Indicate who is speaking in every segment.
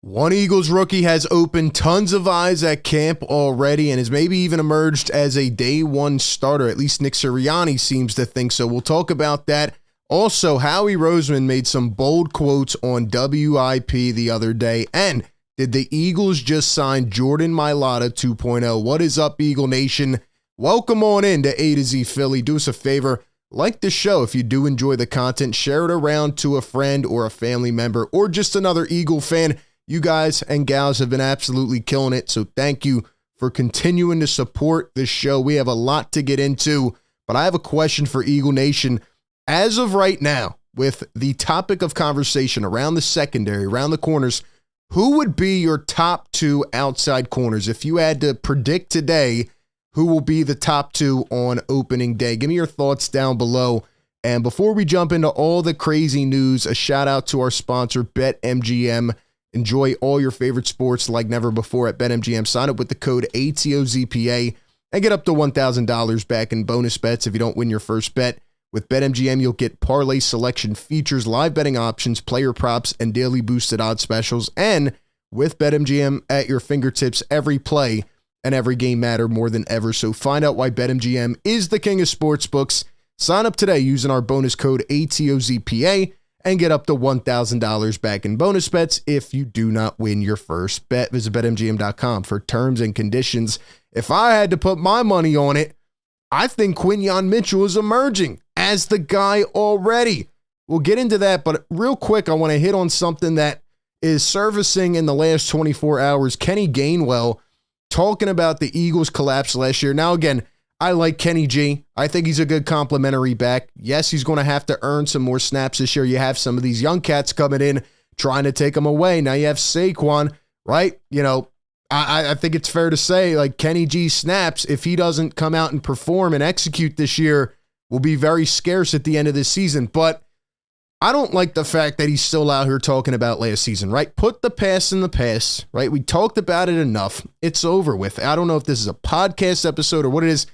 Speaker 1: One Eagles rookie has opened tons of eyes at camp already and has maybe even emerged as a day one starter. At least Nick Sirianni seems to think so. We'll talk about that. Also, Howie Roseman made some bold quotes on WIP the other day. And did the Eagles just sign Jordan Milada 2.0? What is up, Eagle Nation? Welcome on in to A to Z Philly. Do us a favor. Like the show if you do enjoy the content. Share it around to a friend or a family member or just another Eagle fan. You guys and gals have been absolutely killing it, so thank you for continuing to support this show. We have a lot to get into, but I have a question for Eagle Nation. As of right now, with the topic of conversation around the secondary, around the corners, who would be your top two outside corners? If you had to predict today who will be the top two on opening day, give me your thoughts down below. And before we jump into all the crazy news, a shout out to our sponsor, BetMGM. Enjoy all your favorite sports like never before at BetMGM. Sign up with the code ATOZPA and get up to $1,000 back in bonus bets if you don't win your first bet. With BetMGM, you'll get parlay selection features, live betting options, player props, and daily boosted odds specials. And with BetMGM at your fingertips, every play and every game matter more than ever. So find out why BetMGM is the king of sportsbooks. Sign up today using our bonus code ATOZPA. And get up to $1,000 back in bonus bets if you do not win your first bet. Visit BetMGM.com for terms and conditions. If I had to put my money on it, I think Quinyon Mitchell is emerging as the guy already. We'll get into that, but real quick, I want to hit on something that is surfacing in the last 24 hours. Kenneth Gainwell talking about the Eagles' collapse last year. Now, again, I like Kenny G. I think he's a good complimentary back. Yes, he's going to have to earn some more snaps this year. You have some of these young cats coming in trying to take him away. Now you have Saquon, right? You know, I think it's fair to say, like, Kenny G snaps, if he doesn't come out and perform and execute this year, will be very scarce at the end of this season. But I don't like the fact that he's still out here talking about last season, right? Put the past in the past, right? We talked about it enough. It's over with. I don't know if this is a podcast episode or what it is.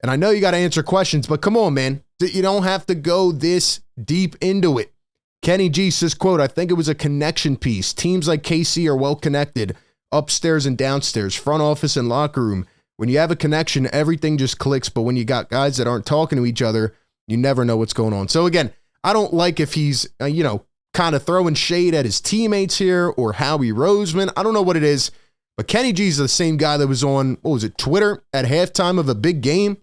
Speaker 1: And I know you got to answer questions, but come on, man. You don't have to go this deep into it. Kenny G says, quote, I think it was a connection piece. Teams like KC are well connected, upstairs and downstairs, front office and locker room. When you have a connection, everything just clicks. But when you got guys that aren't talking to each other, you never know what's going on. So again, I don't like if he's, kind of throwing shade at his teammates here or Howie Roseman. I don't know what it is. But Kenny G's the same guy that was on, Twitter at halftime of a big game.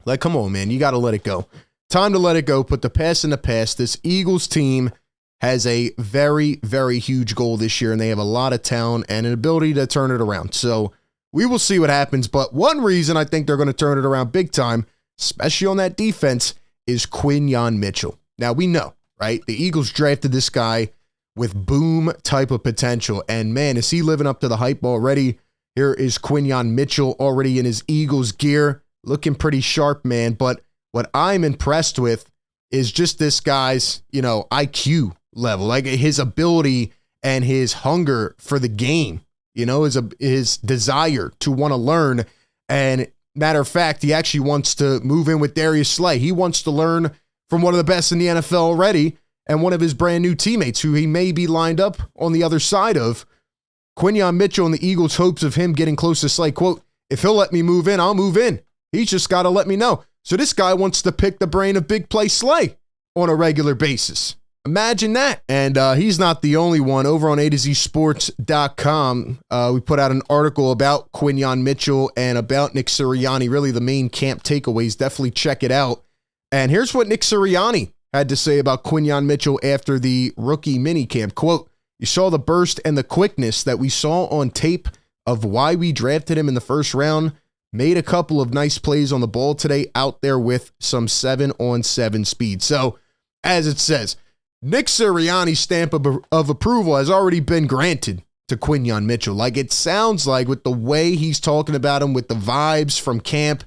Speaker 1: Like, come on, man. You got to let it go. Time to let it go. Put the past in the past. This Eagles team has a very, very huge goal this year, and they have a lot of talent and an ability to turn it around. So we will see what happens. But one reason I think they're going to turn it around big time, especially on that defense, is Quinyon Mitchell. Now, we know, right? The Eagles drafted this guy with boom type of potential. And, man, is he living up to the hype already? Here is Quinyon Mitchell already in his Eagles gear. Looking pretty sharp, man. But what I'm impressed with is just this guy's, IQ level, like his ability and his hunger for the game, his desire to want to learn. And matter of fact, he actually wants to move in with Darius Slay. He wants to learn from one of the best in the NFL already and one of his brand new teammates who he may be lined up on the other side of. Quinyon Mitchell and the Eagles' hopes of him getting close to Slay, quote, if he'll let me move in, I'll move in. He's just got to let me know. So this guy wants to pick the brain of Big Play Slay on a regular basis. Imagine that. And he's not the only one. Over on A to Z Sports.com, we put out an article about Quinyon Mitchell and about Nick Sirianni, really the main camp takeaways. Definitely check it out. And here's what Nick Sirianni had to say about Quinyon Mitchell after the rookie minicamp. Quote, you saw the burst and the quickness that we saw on tape of why we drafted him in the first round. Made a couple of nice plays on the ball today out there with some 7-on-7 speed. So, as it says, Nick Sirianni's stamp of approval has already been granted to Quinyon Mitchell. Like, it sounds like with the way he's talking about him, with the vibes from camp,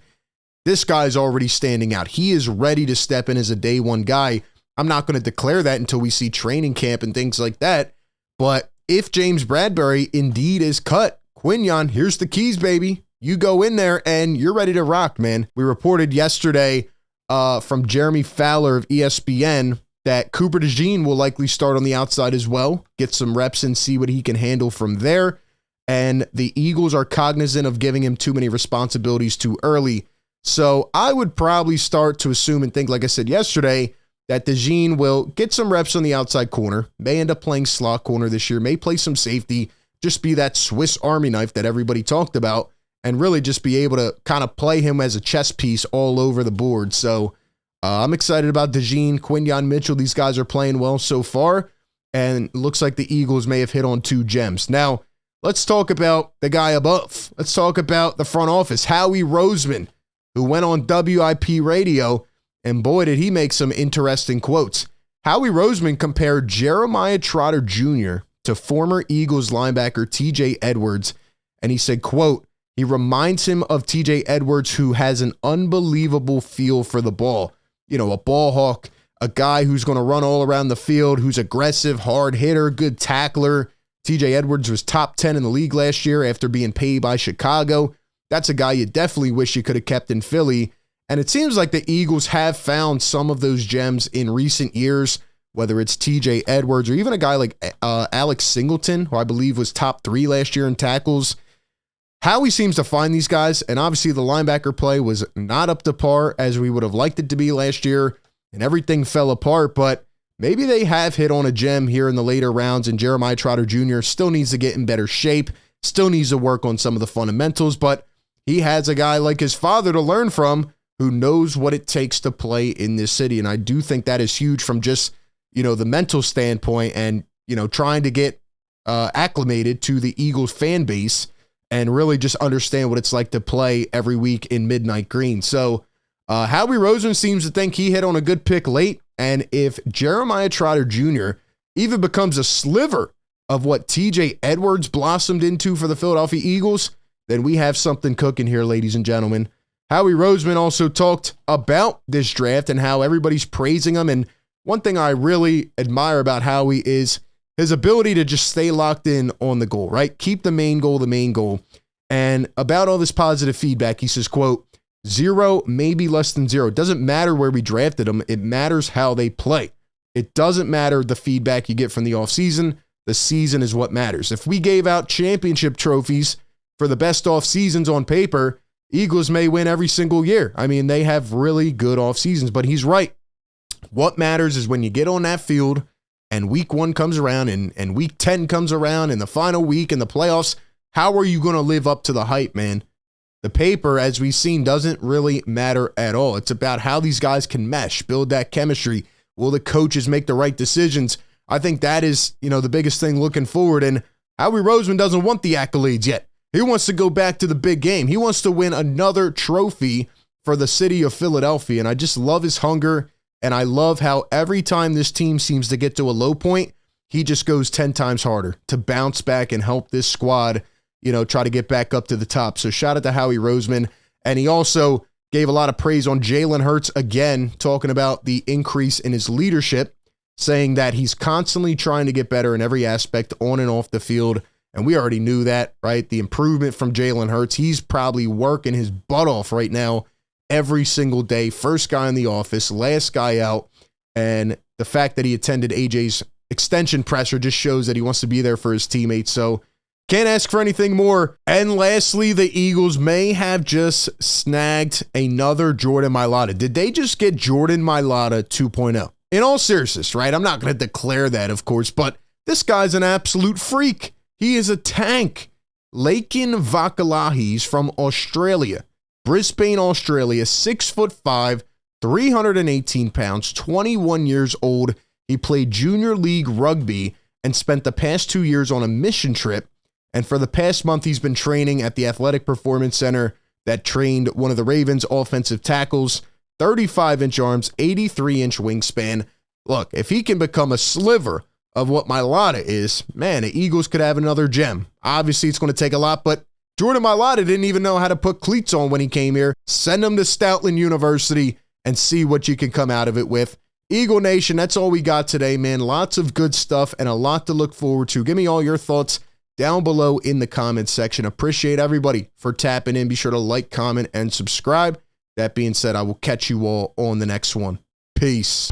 Speaker 1: this guy's already standing out. He is ready to step in as a day one guy. I'm not going to declare that until we see training camp and things like that. But if James Bradbury indeed is cut, Quinyon, here's the keys, baby. You go in there and you're ready to rock, man. We reported yesterday from Jeremy Fowler of ESPN that Cooper DeJean will likely start on the outside as well, get some reps and see what he can handle from there. And the Eagles are cognizant of giving him too many responsibilities too early. So I would probably start to assume and think, like I said yesterday, that DeJean will get some reps on the outside corner, may end up playing slot corner this year, may play some safety, just be that Swiss Army knife that everybody talked about, and really just be able to kind of play him as a chess piece all over the board. So I'm excited about DeJean, Quincy Mitchell. These guys are playing well so far, and it looks like the Eagles may have hit on two gems. Now, let's talk about the guy above. Let's talk about the front office, Howie Roseman, who went on WIP radio, and boy, did he make some interesting quotes. Howie Roseman compared Jeremiah Trotter Jr. to former Eagles linebacker TJ Edwards, and he said, quote, he reminds him of TJ Edwards, who has an unbelievable feel for the ball. You know, a ball hawk, a guy who's going to run all around the field, who's aggressive, hard hitter, good tackler. TJ Edwards was top 10 in the league last year after being paid by Chicago. That's a guy you definitely wish you could have kept in Philly. And it seems like the Eagles have found some of those gems in recent years, whether it's TJ Edwards or even a guy like Alex Singleton, who I believe was top 3 last year in tackles. Howie seems to find these guys, and obviously the linebacker play was not up to par as we would have liked it to be last year, and everything fell apart, but maybe they have hit on a gem here in the later rounds, and Jeremiah Trotter Jr. still needs to get in better shape, still needs to work on some of the fundamentals, but he has a guy like his father to learn from who knows what it takes to play in this city, and I do think that is huge from just, you know, the mental standpoint and, you know, trying to get acclimated to the Eagles fan base and really just understand what it's like to play every week in Midnight Green. So Howie Roseman seems to think he hit on a good pick late, and if Jeremiah Trotter Jr. even becomes a sliver of what TJ Edwards blossomed into for the Philadelphia Eagles, then we have something cooking here, ladies and gentlemen. Howie Roseman also talked about this draft and how everybody's praising him, and one thing I really admire about Howie is his ability to just stay locked in on the goal, right? Keep the main goal. And about all this positive feedback, he says, quote, 0, maybe less than 0. It doesn't matter where we drafted them. It matters how they play. It doesn't matter the feedback you get from the offseason. The season is what matters. If we gave out championship trophies for the best off seasons on paper, Eagles may win every single year. I mean, they have really good off seasons, but he's right. What matters is when you get on that field and week 1 comes around and week 10 comes around and the final week and the playoffs, how are you going to live up to the hype, man? The paper, as we've seen, doesn't really matter at all. It's about how these guys can mesh, build that chemistry. Will the coaches make the right decisions? I think that is, you know, the biggest thing looking forward. And Howie Roseman doesn't want the accolades yet. He wants to go back to the big game. He wants to win another trophy for the city of Philadelphia. And I just love his hunger. And I love how every time this team seems to get to a low point, he just goes 10 times harder to bounce back and help this squad, you know, try to get back up to the top. So shout out to Howie Roseman. And he also gave a lot of praise on Jalen Hurts again, talking about the increase in his leadership, saying that he's constantly trying to get better in every aspect on and off the field. And we already knew that, right? The improvement from Jalen Hurts, he's probably working his butt off right now every single day. First guy in the office, last guy out. And the fact that he attended AJ's extension presser just shows that he wants to be there for his teammates. So can't ask for anything more. And lastly, the Eagles may have just snagged another Jordan Milada. Did they just get Jordan Milada 2.0? In all seriousness, right? I'm not going to declare that, of course, but this guy's an absolute freak. He is a tank. Lakin Vakalahi's from Australia. Brisbane, Australia, 6'5", 318 pounds, 21 years old. He played junior league rugby and spent the past 2 years on a mission trip. And for the past month, he's been training at the Athletic Performance Center that trained one of the Ravens' offensive tackles, 35-inch arms, 83-inch wingspan. Look, if he can become a sliver of what Milada is, man, the Eagles could have another gem. Obviously, it's going to take a lot, but Jordan Milada didn't even know how to put cleats on when he came here. Send him to Stoutland University and see what you can come out of it with. Eagle Nation, that's all we got today, man. Lots of good stuff and a lot to look forward to. Give me all your thoughts down below in the comments section. Appreciate everybody for tapping in. Be sure to like, comment, and subscribe. That being said, I will catch you all on the next one. Peace.